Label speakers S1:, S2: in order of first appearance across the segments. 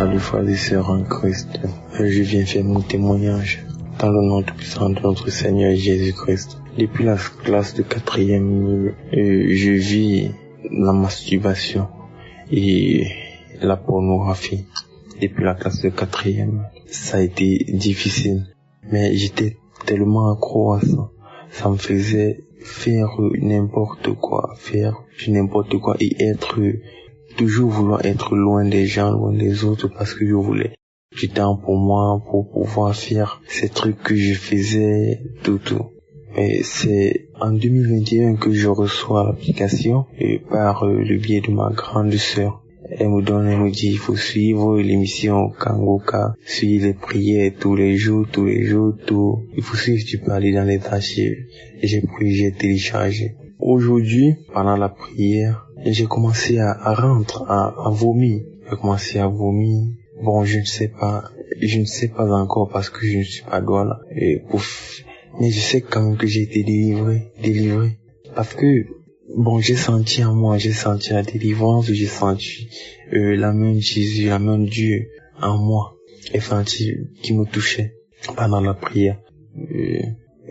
S1: Salut frères et sœurs en Christ. Je viens faire mon témoignage dans le nom tout-puissant de notre Seigneur Jésus-Christ. Depuis la classe de 4e, je vis la masturbation et la pornographie. Depuis la classe de 4e, ça a été difficile. Mais j'étais tellement accro à ça. Ça me faisait faire n'importe quoi et toujours vouloir être loin des gens, loin des autres parce que je voulais du temps pour moi, pour pouvoir faire ces trucs que je faisais, tout. Et c'est en 2021 que je reçois l'application et par le biais de ma grande sœur. Elle me dit, il faut suivre l'émission Kangoka, suivre les prières tous les jours, tout. Il faut suivre, tu peux aller dans les archives. J'ai pris, j'ai téléchargé. Aujourd'hui, pendant la prière, j'ai commencé à vomir. J'ai commencé à vomir. Bon, je ne sais pas encore parce que je ne suis pas doué là. Mais je sais quand même que j'ai été délivré. Parce que, bon, j'ai senti la délivrance, j'ai senti la main de Jésus, la main de Dieu en moi, qui me touchait pendant la prière.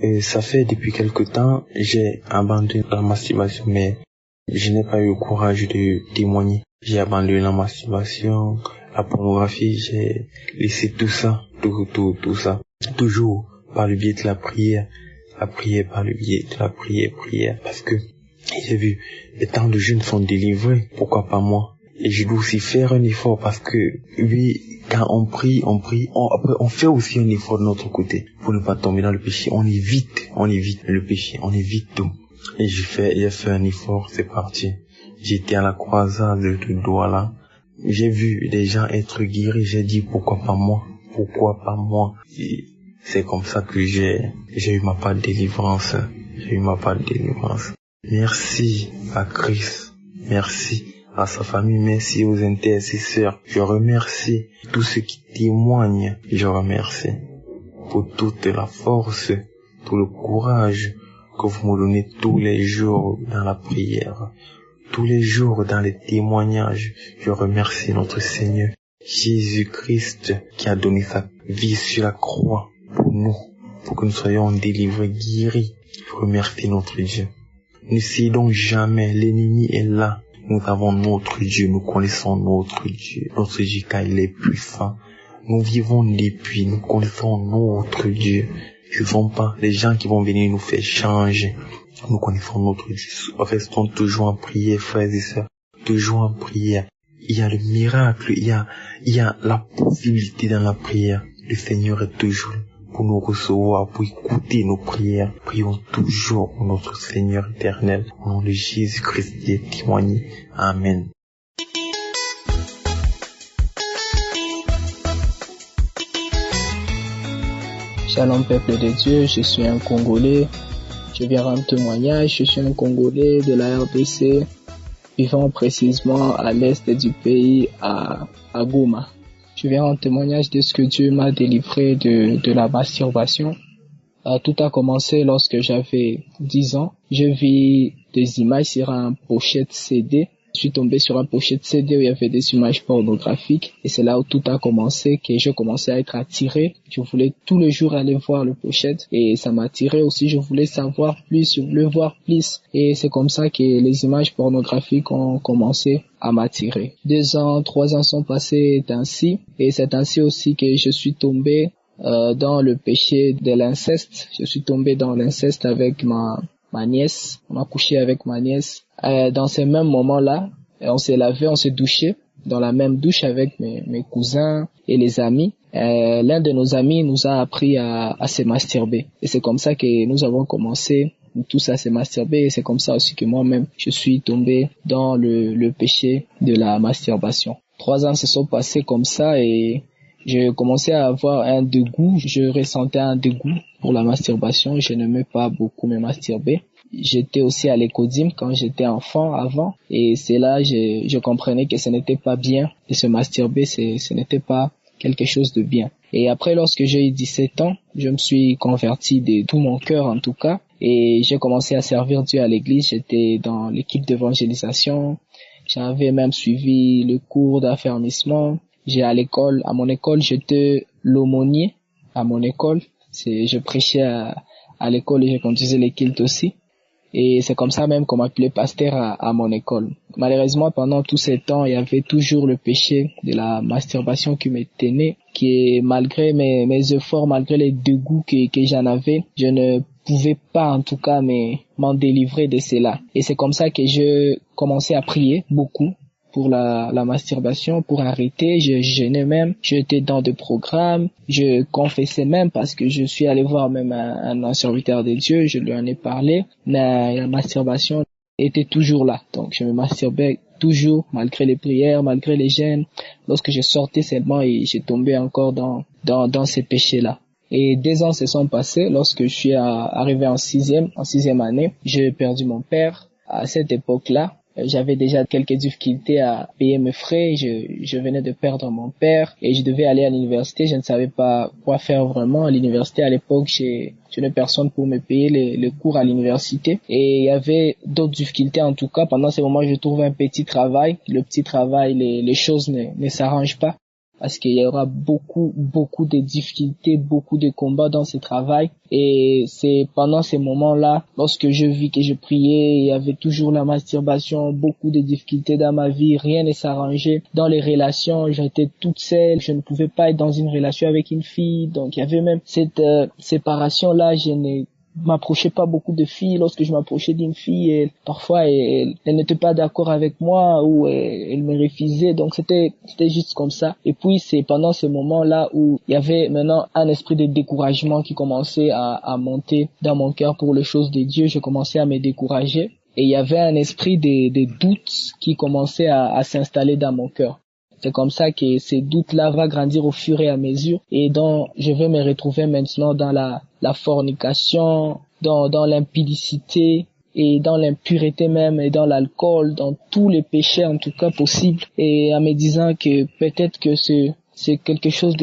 S1: Et ça fait depuis quelque temps, j'ai abandonné la masturbation, mais je n'ai pas eu le courage de témoigner. J'ai abandonné la masturbation, la pornographie, j'ai laissé tout ça. Toujours par le biais de la prière par le biais de la prière, parce que j'ai vu, les temps de jeunes sont délivrés, pourquoi pas moi? Et je dois aussi faire un effort parce que, oui, quand on prie, on fait aussi un effort de notre côté pour ne pas tomber dans le péché. On évite le péché, on évite tout. Et j'ai fait un effort, c'est parti. J'étais à la croisade de Douala. J'ai vu des gens être guéris, j'ai dit pourquoi pas moi? Et c'est comme ça que j'ai eu ma part de délivrance. Merci à Christ. Merci à sa famille. Merci aux intercesseurs. Je remercie tous ceux qui témoignent. Je remercie pour toute la force, tout le courage que vous me donnez tous les jours dans la prière, tous les jours dans les témoignages. Je remercie notre Seigneur Jésus-Christ qui a donné sa vie sur la croix pour nous, pour que nous soyons délivrés, guéris. Je remercie notre Dieu. Ne cédons jamais, l'ennemi est là. Nous avons notre Dieu, nous connaissons notre Dieu car il est puissant. Nous vivons depuis, nous connaissons notre Dieu. Ce ne sont pas les gens qui vont venir nous faire changer. Nous connaissons notre Dieu. Restons toujours en prière, frères et sœurs. Toujours en prière. Il y a le miracle, il y a la possibilité dans la prière. Le Seigneur est toujours pour nous recevoir, pour écouter nos prières. Prions toujours pour notre Seigneur éternel. Au nom de Jésus-Christ qui est témoigné. Amen.
S2: Shalom peuple de Dieu, je suis un Congolais. Je viens rendre témoignage, je suis un Congolais de la RDC, vivant précisément à l'est du pays, à Goma. Je viens rendre témoignage de ce que Dieu m'a délivré de la masturbation. Tout a commencé lorsque j'avais 10 ans. Je vis des images sur un pochette CD. Je suis tombé sur un pochette CD où il y avait des images pornographiques. Et c'est là où tout a commencé, que je commençais à être attiré. Je voulais tous les jours aller voir le pochette. Et ça m'attirait aussi. Je voulais savoir plus, je voulais voir plus. Et c'est comme ça que les images pornographiques ont commencé à m'attirer. 2 ans, 3 ans sont passés ainsi. Et c'est ainsi aussi que je suis tombé dans le péché de l'inceste. Je suis tombé dans l'inceste avec ma nièce. On a couché avec ma nièce. Dans ces mêmes moments-là, on s'est lavé, on s'est douché dans la même douche avec mes cousins et les amis. L'un de nos amis nous a appris à se masturber. Et c'est comme ça que nous avons commencé tous à se masturber. Et c'est comme ça aussi que moi-même, je suis tombé dans le péché de la masturbation. 3 ans se sont passés comme ça et je commençais à avoir un dégoût. Je ressentais un dégoût pour la masturbation. Je n'aimais pas beaucoup me masturber. J'étais aussi à l'écodime quand j'étais enfant avant. Et c'est là je comprenais que ce n'était pas bien de se masturber. Ce n'était pas quelque chose de bien. Et après, lorsque j'ai eu 17 ans, je me suis converti de tout mon cœur en tout cas. Et j'ai commencé à servir Dieu à l'église. J'étais dans l'équipe d'évangélisation. J'avais même suivi le cours d'affermissement. à mon école, j'étais l'aumônier à mon école. Je prêchais à l'école et je conduisais les cultes aussi. Et c'est comme ça même qu'on m'appelait pasteur à mon école. Malheureusement, pendant tous ces temps, il y avait toujours le péché de la masturbation qui me tenait, qui malgré mes efforts, malgré les dégoûts que j'en avais, je ne pouvais pas en tout cas m'en délivrer de cela. Et c'est comme ça que je commençais à prier beaucoup pour la masturbation, pour arrêter. Je jeûnais même, j'étais dans des programmes, je confessais même parce que je suis allé voir même un serviteur de Dieu, je lui en ai parlé. La masturbation était toujours là, donc je me masturbais toujours malgré les prières, malgré les jeûnes. Lorsque je sortais seulement et j'ai tombé encore dans ces péchés-là. Et 2 ans se sont passés lorsque je suis arrivé en sixième année. J'ai perdu mon père. À cette époque-là, j'avais déjà quelques difficultés à payer mes frais. Je venais de perdre mon père et je devais aller à l'université. Je ne savais pas quoi faire vraiment à l'université. À l'époque, je n'ai personne pour me payer les cours à l'université. Et il y avait d'autres difficultés en tout cas. Pendant ces moments, je trouvais un petit travail. Le petit travail, les choses ne s'arrangent pas. Parce qu'il y aura beaucoup de difficultés, beaucoup de combats dans ce travail. Et c'est pendant ces moments-là, lorsque je vis que je priais, il y avait toujours la masturbation, beaucoup de difficultés dans ma vie, rien ne s'arrangeait. Dans les relations, j'étais toute seule, je ne pouvais pas être dans une relation avec une fille. Donc il y avait même cette séparation-là, je ne m'approchais pas beaucoup de filles. Lorsque je m'approchais d'une fille, parfois elle n'était pas d'accord avec moi ou elle me refusait. Donc c'était juste comme ça. Et puis c'est pendant ce moment-là où il y avait maintenant un esprit de découragement qui commençait à monter dans mon cœur pour les choses de Dieu. Je commençais à me décourager et il y avait un esprit de doute qui commençait à s'installer dans mon cœur. C'est comme ça que ces doutes-là vont grandir au fur et à mesure et donc je vais me retrouver maintenant dans la fornication, dans l'impudicité et dans l'impureté même et dans l'alcool, dans tous les péchés en tout cas possibles, et en me disant que peut-être que c'est quelque chose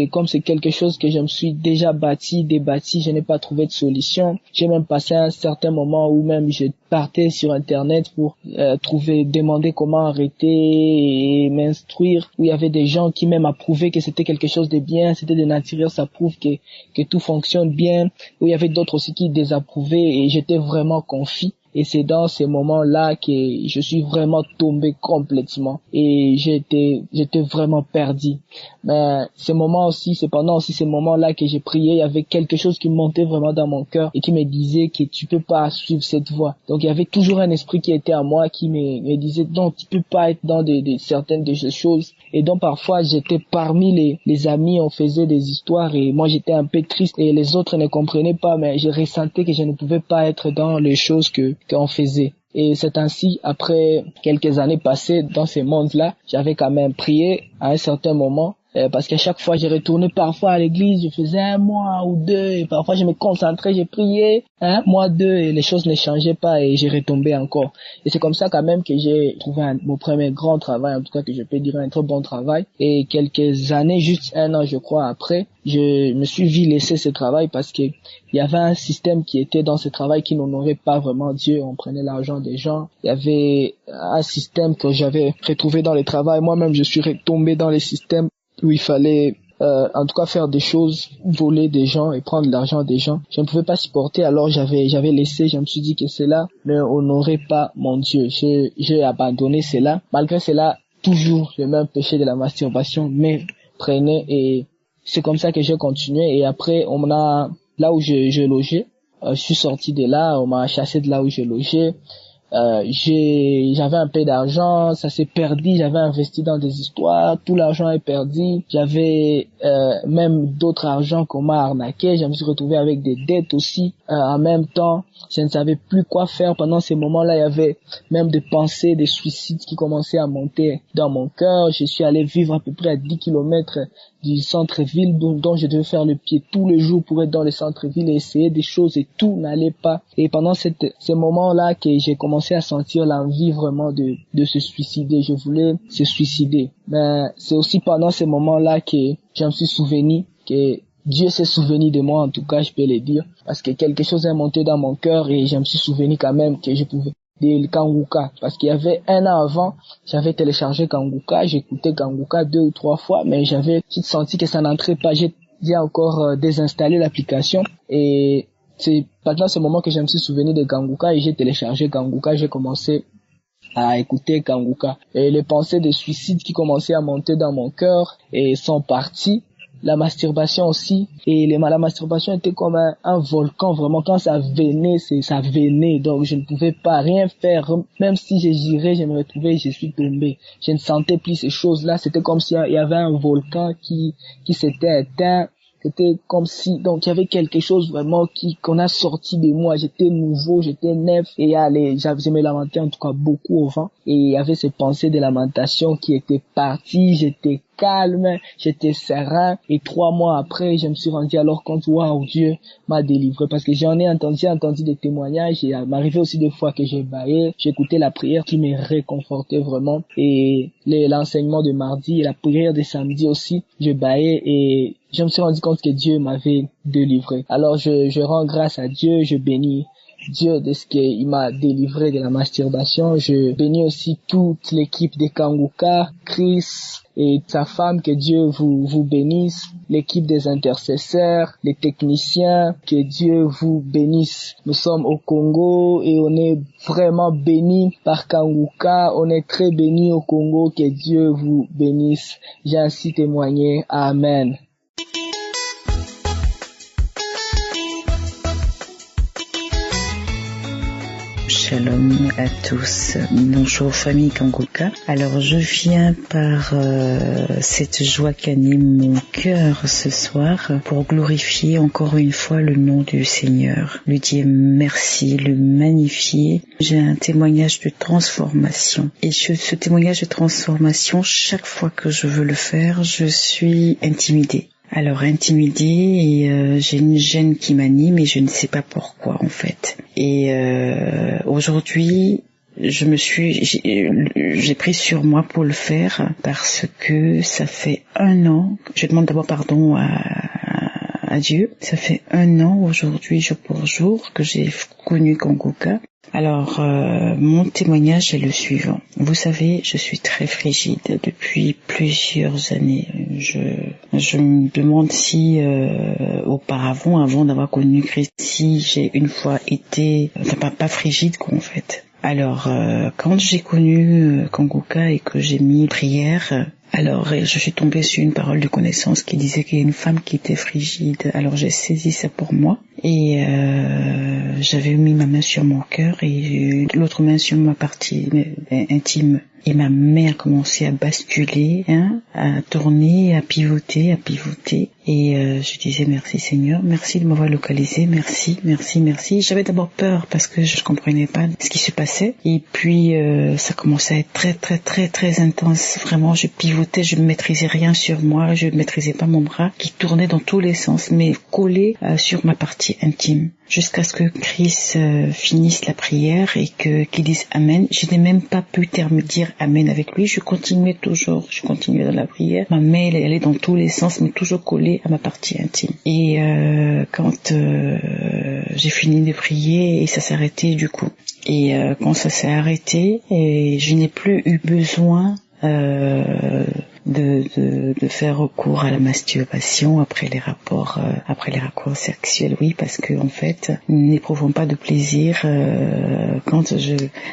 S2: que je me suis déjà débâti, je n'ai pas trouvé de solution. J'ai même passé un certain moment où même je partais sur internet pour demander comment arrêter et m'instruire, où il y avait des gens qui même approuvaient que c'était quelque chose de bien, c'était de nature, ça prouve que tout fonctionne bien, où il y avait d'autres aussi qui désapprouvaient et j'étais vraiment confus. Et c'est dans ces moments-là que je suis vraiment tombé complètement et j'étais vraiment perdu. Mais c'est pendant aussi ces moments-là que j'ai prié, il y avait quelque chose qui montait vraiment dans mon cœur et qui me disait que tu peux pas suivre cette voie. Donc il y avait toujours un esprit qui était à moi qui me disait non, tu peux pas être dans certaines de ces choses. Et donc parfois j'étais parmi les amis, on faisait des histoires et moi j'étais un peu triste et les autres ne comprenaient pas, mais je ressentais que je ne pouvais pas être dans les choses qu'on faisait. Et c'est ainsi, après quelques années passées dans ce monde-là, j'avais quand même prié à un certain moment, parce qu'à chaque fois, je retournais parfois à l'église, je faisais 1 mois ou 2, et parfois je me concentrais, je priais 1 mois, 2, et les choses ne changeaient pas, et j'ai retombé encore. Et c'est comme ça quand même que j'ai trouvé mon premier grand travail, en tout cas que je peux dire un très bon travail. Et quelques années, juste 1 an je crois après, je me suis vu laisser ce travail parce que il y avait un système qui était dans ce travail qui n'honorait pas vraiment Dieu. On prenait l'argent des gens. Il y avait un système que j'avais retrouvé dans le travail. Moi-même, je suis retombé dans les systèmes où il fallait en tout cas faire des choses, voler des gens et prendre l'argent des gens. Je ne pouvais pas supporter, alors j'avais laissé. Je me suis dit que cela ne honorait pas mon Dieu. J'ai abandonné cela. Malgré cela, toujours le même péché de la masturbation me prenait et c'est comme ça que j'ai continué. Et après, on m'a là où je logeais, je suis sorti de là, on m'a chassé de là où je logeais. J'avais un peu d'argent, ça s'est perdu, j'avais investi dans des histoires, tout l'argent est perdu. J'avais même d'autres argent qu'on m'a arnaqué, je me suis retrouvé avec des dettes aussi. En même temps, je ne savais plus quoi faire. Pendant ces moments-là, il y avait même des pensées, des suicides qui commençaient à monter dans mon cœur. Je suis allé vivre à peu près à 10 kilomètres du centre-ville dont je devais faire le pied tous les jours pour être dans le centre-ville et essayer des choses et tout n'allait pas. Et pendant ces moments-là que j'ai commencé à sentir l'envie vraiment de se suicider. Je voulais se suicider. Mais c'est aussi pendant ces moments-là que je me suis souvenu que Dieu s'est souvenu de moi, en tout cas, je peux le dire, parce que quelque chose est monté dans mon cœur et je me suis souvenu quand même que je pouvais de Kanguka, parce qu'il y avait un an avant, j'avais téléchargé Kanguka, j'écoutais Kanguka 2 ou 3 fois, mais j'ai senti que ça n'entrait pas. J'ai encore désinstallé l'application et c'est pendant ce moment que je me suis souvenu de Kanguka et j'ai téléchargé Kanguka, j'ai commencé à écouter Kanguka. Et les pensées de suicide qui commençaient à monter dans mon cœur et sont parties. La masturbation aussi. Et la masturbation était comme un volcan, vraiment. Quand ça venait, ça venait. Donc, je ne pouvais pas rien faire. Même si je girais, je me retrouvais, je suis tombé. Je ne sentais plus ces choses-là. C'était comme s'il y avait un volcan qui s'était éteint. C'était comme si, donc, il y avait quelque chose vraiment qu'on a sorti de moi. J'étais nouveau, j'étais neuf. Et je me lamentais en tout cas beaucoup au vent. Et il y avait ces pensées de lamentation qui étaient parties. J'étais calme, j'étais serein. Et 3 mois après, je me suis rendu alors compte, waouh, Dieu m'a délivré. Parce que j'ai entendu des témoignages. Et il m'arrivait aussi des fois que j'ai baillé. J'écoutais la prière qui me réconfortait vraiment. Et l'enseignement de mardi et la prière de samedi aussi, je baillais et je me suis rendu compte que Dieu m'avait délivré. Alors je rends grâce à Dieu, je bénis Dieu de ce qu'il m'a délivré de la masturbation. Je bénis aussi toute l'équipe de Kanguka, Chris et sa femme, que Dieu vous bénisse, l'équipe des intercesseurs, les techniciens, que Dieu vous bénisse. Nous sommes au Congo et on est vraiment bénis par Kanguka, on est très bénis au Congo, que Dieu vous bénisse. J'ai ainsi témoigné. Amen.
S3: Shalom à tous. Bonjour famille Kanguka. Alors je viens par cette joie qu'anime mon cœur ce soir pour glorifier encore une fois le nom du Seigneur, lui dire merci, le magnifier. J'ai un témoignage de transformation et ce témoignage de transformation, chaque fois que je veux le faire, je suis intimidée. Alors intimidée et j'ai une gêne qui m'anime et je ne sais pas pourquoi en fait. Et aujourd'hui, j'ai pris sur moi pour le faire parce que ça fait 1 an. Je demande d'abord pardon à Dieu. Ça fait 1 an aujourd'hui, jour pour jour, que j'ai connu Kanguka. Alors, mon témoignage est le suivant. Vous savez, je suis très frigide depuis plusieurs années. Je me demande si, auparavant, avant d'avoir connu Christ, si j'ai une fois été, pas frigide quoi en fait. Alors, quand j'ai connu Kanguka et que j'ai mis prière, alors je suis tombée sur une parole de connaissance qui disait qu'il y a une femme qui était frigide. Alors j'ai saisi ça pour moi et j'avais mis ma main sur mon cœur et l'autre main sur ma partie intime. Et ma main a commencé à basculer, à tourner, à pivoter. Et je disais merci Seigneur, merci de m'avoir localisé, merci. J'avais d'abord peur parce que je comprenais pas ce qui se passait. Et puis ça commençait à être très intense. Vraiment, je pivotais, je ne maîtrisais rien sur moi, je ne maîtrisais pas mon bras qui tournait dans tous les sens, mais collé sur ma partie intime. Jusqu'à ce que Chris finisse la prière et qu'il dise Amen. Je n'ai même pas pu dire Amen avec lui. Je continuais dans la prière. Ma main, elle allait dans tous les sens, mais toujours collée à ma partie intime. Et quand j'ai fini de prier, et ça s'est arrêté du coup. Et quand ça s'est arrêté, et je n'ai plus eu besoin de faire recours à la masturbation après les rapports sexuels, oui, parce que en fait nous n'éprouvons pas de plaisir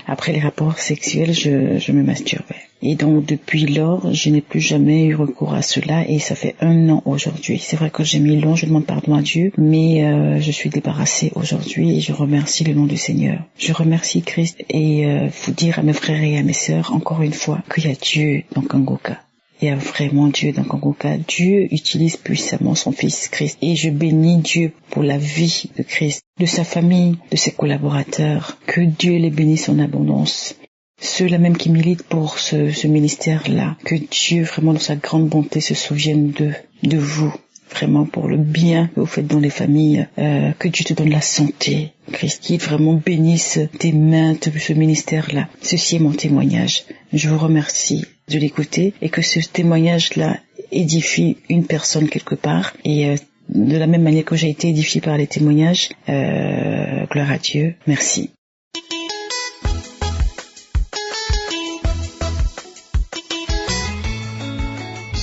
S3: après les rapports sexuels je me masturbais. Et donc depuis lors je n'ai plus jamais eu recours à cela et ça fait 1 an aujourd'hui. C'est vrai que j'ai mis long, je demande pardon à Dieu, mais je suis débarrassée aujourd'hui et je remercie le nom du Seigneur. Je remercie Christ et vous dire à mes frères et à mes sœurs encore une fois qu'il y a Dieu dans Kanguka. Il y a vraiment Dieu dans Kanguka. Dieu utilise puissamment son Fils Christ. Et je bénis Dieu pour la vie de Christ, de sa famille, de ses collaborateurs. Que Dieu les bénisse en abondance. Ceux-là même qui militent pour ce ministère-là. Que Dieu, vraiment dans sa grande bonté, se souvienne de vous. Vraiment pour le bien que vous faites dans les familles. Que Dieu te donne la santé. Christ, qu'il vraiment bénisse tes mains de ce ministère-là. Ceci est mon témoignage. Je vous remercie de l'écouter et que ce témoignage-là édifie une personne quelque part et de la même manière que j'ai été édifiée par les témoignages, gloire à Dieu, merci.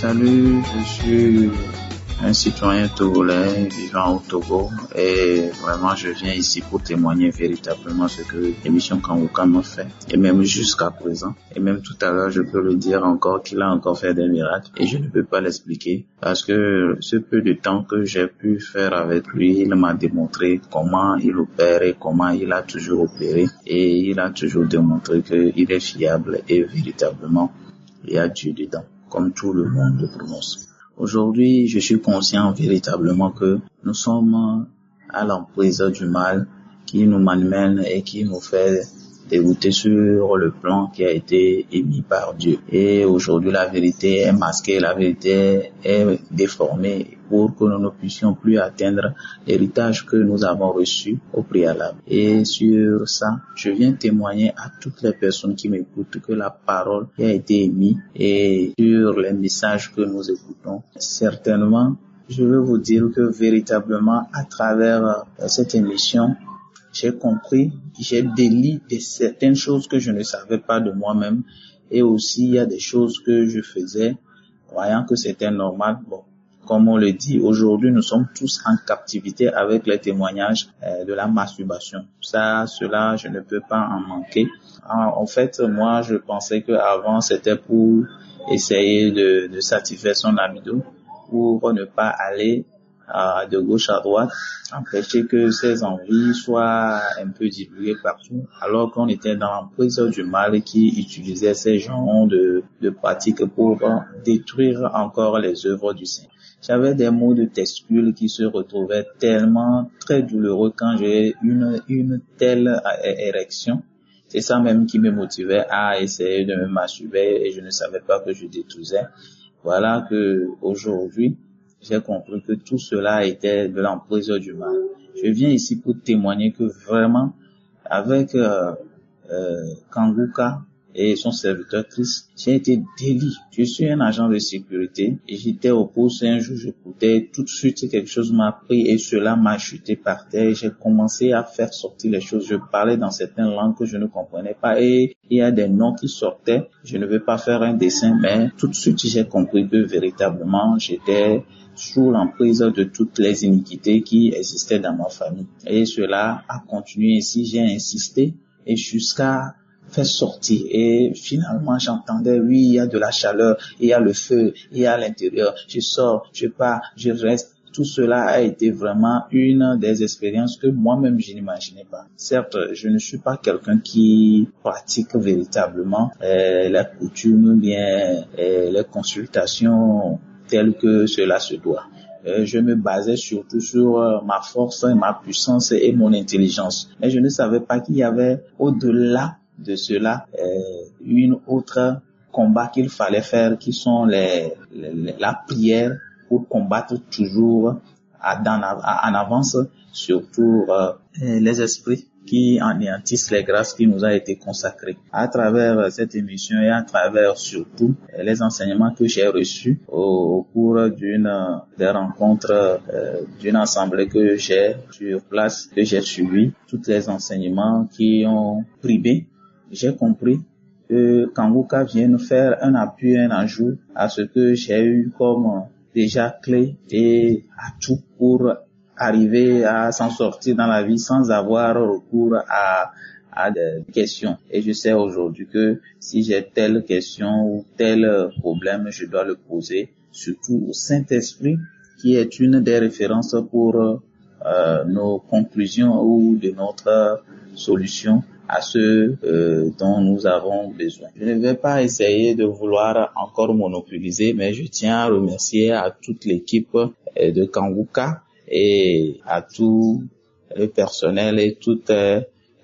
S4: Salut, je suis un citoyen togolais vivant au Togo et vraiment je viens ici pour témoigner véritablement ce que l'émission Kanguka m'a fait et même jusqu'à présent et même tout à l'heure je peux le dire encore qu'il a encore fait des miracles et je ne peux pas l'expliquer parce que ce peu de temps que j'ai pu faire avec lui, il m'a démontré comment il opère et comment il a toujours opéré et il a toujours démontré qu'il est fiable et véritablement il y a Dieu dedans comme tout le monde le prononce. Aujourd'hui, je suis conscient véritablement que nous sommes à l'emprise du mal qui nous malmène et qui nous fait dégoûter sur le plan qui a été émis par Dieu. Et aujourd'hui, la vérité est masquée, la vérité est déformée pour que nous ne puissions plus atteindre l'héritage que nous avons reçu au préalable. Et sur ça, je viens témoigner à toutes les personnes qui m'écoutent que la parole qui a été émise et sur les messages que nous écoutons, certainement, je veux vous dire que véritablement, à travers cette émission, j'ai compris, j'ai délié de certaines choses que je ne savais pas de moi-même et aussi il y a des choses que je faisais croyant que c'était normal. Bon, comme on le dit, aujourd'hui nous sommes tous en captivité avec les témoignages de la masturbation. Cela, je ne peux pas en manquer. En fait, moi je pensais que avant c'était pour essayer de satisfaire son libido, pour ne pas aller de gauche à droite, empêcher que ses envies soient un peu divulguées partout, alors qu'on était dans l'emprise du mal qui utilisait ces genres de pratiques pour détruire encore les œuvres du Seigneur. J'avais des maux de testicules qui se retrouvaient tellement très douloureux quand j'ai une telle érection. C'est ça même qui me motivait à essayer de me masturber et je ne savais pas que je détruisais. Voilà que aujourd'hui, j'ai compris que tout cela était de l'emprise du mal. Je viens ici pour témoigner que vraiment, avec Kanguka et son serviteur Christ, j'ai été délié. Je suis un agent de sécurité et j'étais au poste un jour, j'écoutais tout de suite quelque chose m'a pris et cela m'a chuté par terre. J'ai commencé à faire sortir les choses. Je parlais dans certaines langues que je ne comprenais pas et il y a des noms qui sortaient. Je ne vais pas faire un dessin, mais tout de suite j'ai compris que véritablement j'étais sous l'emprise de toutes les iniquités qui existaient dans ma famille. Et cela a continué ainsi, j'ai insisté et jusqu'à faire sortir. Et finalement, j'entendais, oui, il y a de la chaleur, il y a le feu, il y a l'intérieur. Je sors, je pars, je reste. Tout cela a été vraiment une des expériences que moi-même je n'imaginais pas. Certes, je ne suis pas quelqu'un qui pratique véritablement les coutumes, bien les consultations telles que cela se doit. Je me basais surtout sur ma force, ma puissance et mon intelligence. Mais je ne savais pas qu'il y avait au-delà de cela une autre combat qu'il fallait faire, qui sont la prière pour combattre toujours en avance, surtout les esprits qui anéantissent les grâces qui nous a été consacrées. À travers cette émission et à travers surtout les enseignements que j'ai reçus au cours des rencontres d'une assemblée que j'ai sur place, que j'ai suivi, tous les enseignements qui ont primé, j'ai compris que Kanguka vient nous faire un appui, un ajout à ce que j'ai eu comme déjà clé et atout pour arriver à s'en sortir dans la vie sans avoir recours à des questions. Et je sais aujourd'hui que si j'ai telle question ou tel problème, je dois le poser surtout au Saint-Esprit qui est une des références pour nos conclusions ou de notre solution à ce dont nous avons besoin. Je ne vais pas essayer de vouloir encore monopoliser, mais je tiens à remercier à toute l'équipe de Kanguka et à tout le personnel et toutes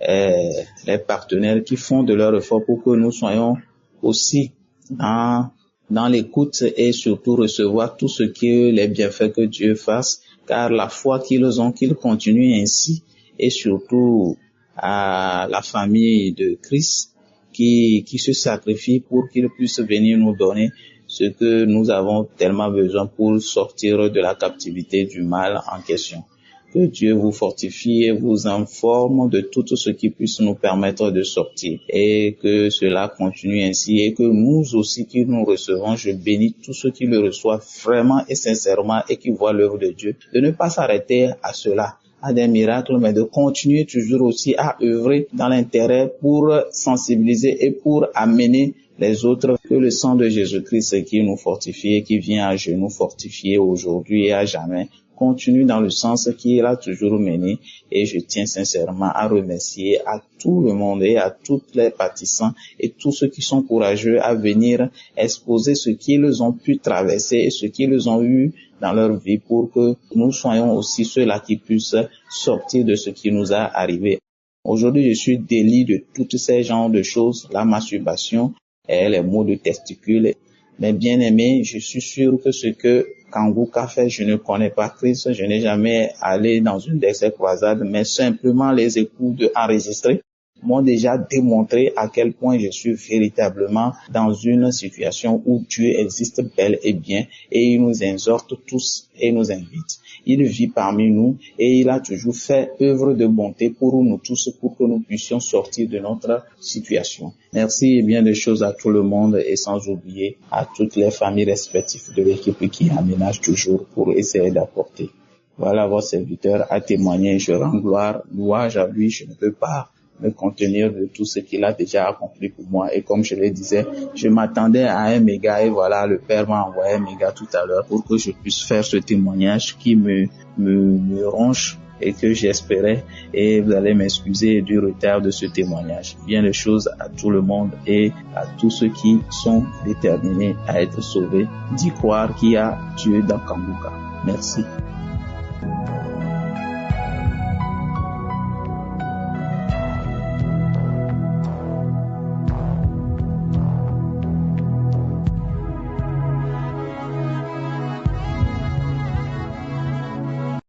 S4: les partenaires qui font de leur effort pour que nous soyons aussi dans l'écoute et surtout recevoir tout ce que les bienfaits que Dieu fasse, car la foi qu'ils ont, qu'ils continuent ainsi, et surtout à la famille de Christ qui se sacrifie pour qu'il puisse venir nous donner ce que nous avons tellement besoin pour sortir de la captivité du mal en question. Que Dieu vous fortifie et vous informe de tout ce qui puisse nous permettre de sortir et que cela continue ainsi et que nous aussi qui nous recevons, je bénis tous ceux qui le reçoivent vraiment et sincèrement et qui voient l'œuvre de Dieu, de ne pas s'arrêter à cela, à des miracles, mais de continuer toujours aussi à œuvrer dans l'intérêt pour sensibiliser et pour amener les autres, que le sang de Jésus-Christ qui nous fortifie et qui vient à genoux fortifier aujourd'hui et à jamais, continue dans le sens qu'il a toujours mené. Et je tiens sincèrement à remercier à tout le monde et à tous les partisans et tous ceux qui sont courageux à venir exposer ce qu'ils ont pu traverser et ce qu'ils ont eu dans leur vie pour que nous soyons aussi ceux-là qui puissent sortir de ce qui nous a arrivé. Aujourd'hui, je suis délié de tous ces genres de choses, la masturbation et les maux de testicules. Mais bien aimé, je suis sûr que ce que Kanguka fait, je ne connais pas Christ, je n'ai jamais allé dans une de ces croisades, mais simplement les écoutes enregistrés m'ont déjà démontré à quel point je suis véritablement dans une situation où Dieu existe bel et bien et il nous exhorte tous et nous invite. Il vit parmi nous et il a toujours fait œuvre de bonté pour nous tous pour que nous puissions sortir de notre situation. Merci et bien de choses à tout le monde et sans oublier à toutes les familles respectives de l'équipe qui aménagent toujours pour essayer d'apporter. Voilà, votre serviteur a témoigné, je rends louange à lui, je ne peux pas me contenir de tout ce qu'il a déjà accompli pour moi. Et comme je le disais, je m'attendais à un méga et voilà, le Père m'a envoyé un méga tout à l'heure pour que je puisse faire ce témoignage qui me ronge et que j'espérais. Et vous allez m'excuser du retard de ce témoignage. Bien de choses à tout le monde et à tous ceux qui sont déterminés à être sauvés, d'y croire qu'il y a Dieu dans Kanguka. Merci.